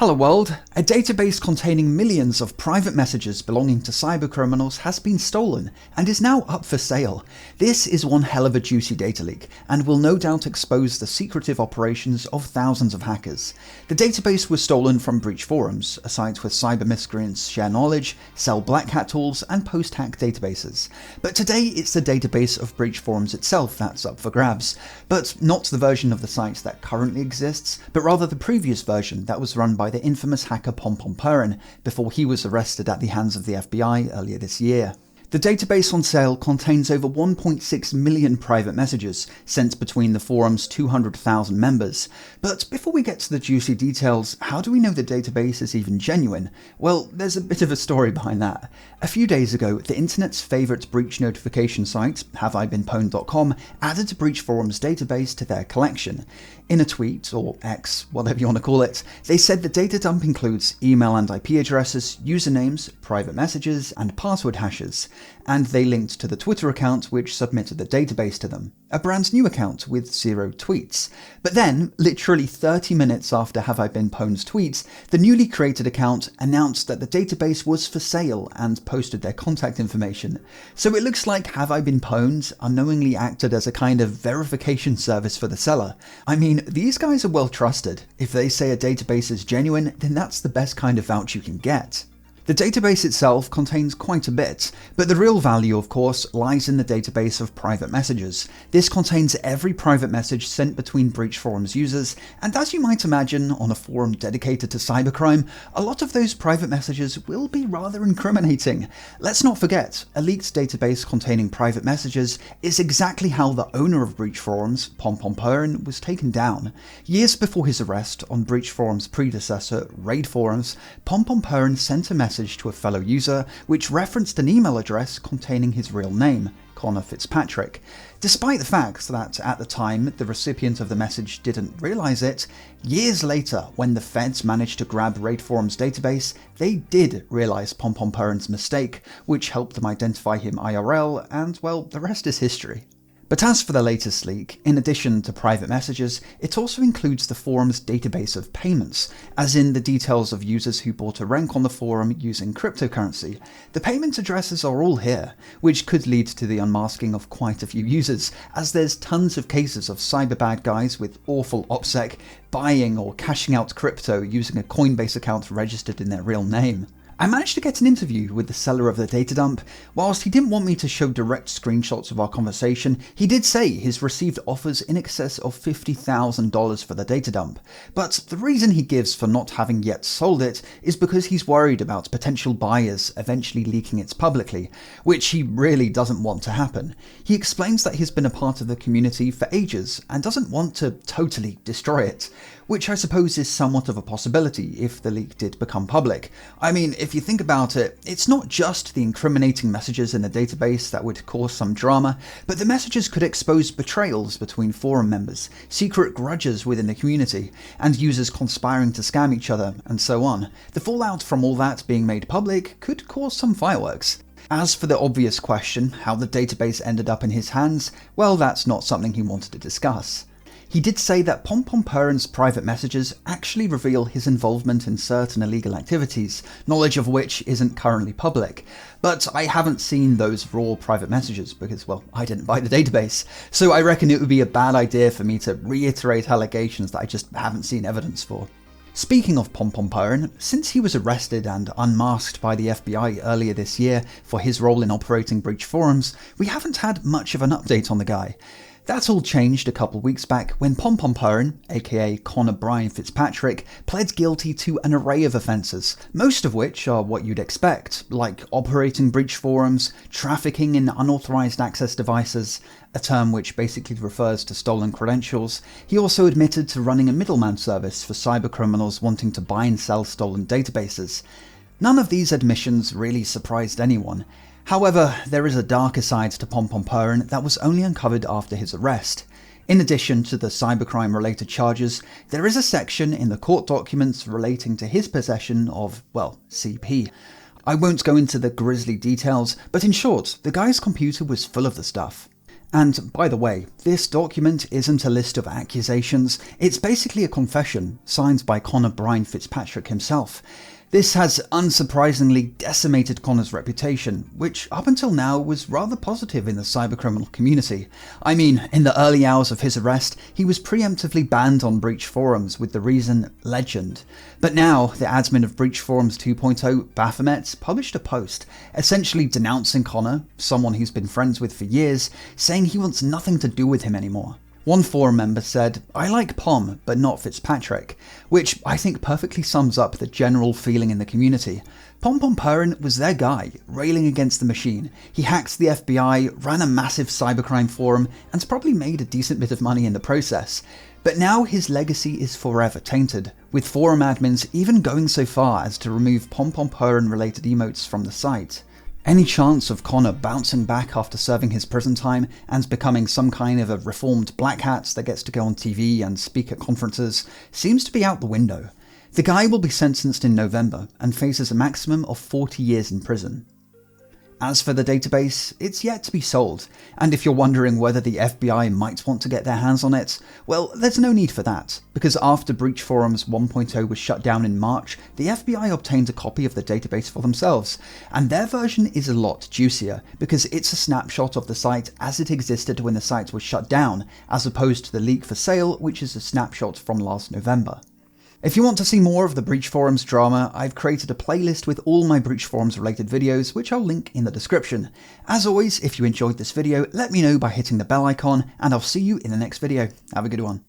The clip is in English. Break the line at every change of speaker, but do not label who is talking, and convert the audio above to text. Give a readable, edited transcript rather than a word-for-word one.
Hello world! A database containing millions of private messages belonging to cybercriminals has been stolen and is now up for sale. This is one hell of a juicy data leak and will no doubt expose the secretive operations of thousands of hackers. The database was stolen from BreachForums, a site where cyber miscreants share knowledge, sell black hat tools and post-hack databases. But today it's the database of BreachForums itself that's up for grabs. But not the version of the site that currently exists, but rather the previous version that was run by the infamous hacker pompompurin before he was arrested at the hands of the FBI earlier this year. The database on sale contains over 1.6 million private messages sent between the forum's 200,000 members. But before we get to the juicy details, how do we know the database is even genuine? Well, there's a bit of a story behind that. A few days ago, the internet's favourite breach notification site, haveibeenpwned.com, added BreachForums' database to their collection. In a tweet, or X, whatever you want to call it, they said the data dump includes email and IP addresses, usernames, private messages, and password hashes. And they linked to the Twitter account which submitted the database to them, a brand new account with 0 tweets. But then, literally 30 minutes after Have I Been Pwned's tweets, the newly created account announced that the database was for sale and posted their contact information. So it looks like Have I Been Pwned unknowingly acted as a kind of verification service for the seller. I mean, these guys are well trusted. If they say a database is genuine, then that's the best kind of vouch you can get. The database itself contains quite a bit, but the real value, of course, lies in the database of private messages. This contains every private message sent between BreachForums users, and as you might imagine, on a forum dedicated to cybercrime, a lot of those private messages will be rather incriminating. Let's not forget, a leaked database containing private messages is exactly how the owner of BreachForums, pompompurin, was taken down. Years before his arrest on BreachForums' predecessor, RaidForums, pompompurin sent a message to a fellow user which referenced an email address containing his real name, Connor Fitzpatrick. Despite the fact that at the time the recipient of the message didn't realise it, years later when the feds managed to grab RaidForums' database, they did realise pompompurin's mistake, which helped them identify him IRL, and well, the rest is history. But as for the latest leak, in addition to private messages, it also includes the forum's database of payments, as in the details of users who bought a rank on the forum using cryptocurrency. The payment addresses are all here, which could lead to the unmasking of quite a few users, as there's tons of cases of cyber bad guys with awful OPSEC buying or cashing out crypto using a Coinbase account registered in their real name. I managed to get an interview with the seller of the data dump. Whilst he didn't want me to show direct screenshots of our conversation, he did say he's received offers in excess of $50,000 for the data dump. But the reason he gives for not having yet sold it is because he's worried about potential buyers eventually leaking it publicly, which he really doesn't want to happen. He explains that he's been a part of the community for ages and doesn't want to totally destroy it, which I suppose is somewhat of a possibility if the leak did become public. I mean, if you think about it, it's not just the incriminating messages in the database that would cause some drama, but the messages could expose betrayals between forum members, secret grudges within the community, and users conspiring to scam each other, and so on. The fallout from all that being made public could cause some fireworks. As for the obvious question, how the database ended up in his hands, well, that's not something he wanted to discuss. He did say that pompompurin's private messages actually reveal his involvement in certain illegal activities, knowledge of which isn't currently public. But I haven't seen those raw private messages because, well, I didn't buy the database, so I reckon it would be a bad idea for me to reiterate allegations that I just haven't seen evidence for. Speaking of pompompurin, since he was arrested and unmasked by the FBI earlier this year for his role in operating BreachForums, we haven't had much of an update on the guy. That all changed a couple weeks back when pompompurin, aka Connor Brian Fitzpatrick, pled guilty to an array of offences, most of which are what you'd expect, like operating BreachForums, trafficking in unauthorised access devices, a term which basically refers to stolen credentials. He also admitted to running a middleman service for cybercriminals wanting to buy and sell stolen databases. None of these admissions really surprised anyone. However, there is a darker side to pompompurin that was only uncovered after his arrest. In addition to the cybercrime-related charges, there is a section in the court documents relating to his possession of, well, CP. I won't go into the grisly details, but in short, the guy's computer was full of the stuff. And by the way, this document isn't a list of accusations, it's basically a confession signed by Conor Brian Fitzpatrick himself. This has unsurprisingly decimated Conor's reputation, which up until now was rather positive in the cybercriminal community. I mean, in the early hours of his arrest, he was preemptively banned on BreachForums with the reason legend. But now, the admin of BreachForums 2.0, Baphomet, published a post, essentially denouncing Conor, someone he's been friends with for years, saying he wants nothing to do with him anymore. One forum member said, "I like Pom, but not Fitzpatrick," which I think perfectly sums up the general feeling in the community. Pompompurin was their guy, railing against the machine. He hacked the FBI, ran a massive cybercrime forum, and probably made a decent bit of money in the process. But now his legacy is forever tainted, with forum admins even going so far as to remove Pompompurin related emotes from the site. Any chance of Conor bouncing back after serving his prison time and becoming some kind of a reformed black hat that gets to go on TV and speak at conferences seems to be out the window. The guy will be sentenced in November and faces a maximum of 40 years in prison. As for the database, it's yet to be sold, and if you're wondering whether the FBI might want to get their hands on it, well, there's no need for that, because after BreachForums 1.0 was shut down in March, the FBI obtained a copy of the database for themselves, and their version is a lot juicier, because it's a snapshot of the site as it existed when the site was shut down, as opposed to the leak for sale, which is a snapshot from last November. If you want to see more of the BreachForums drama, I've created a playlist with all my BreachForums related videos, which I'll link in the description. As always, if you enjoyed this video, let me know by hitting the bell icon, and I'll see you in the next video. Have a good one.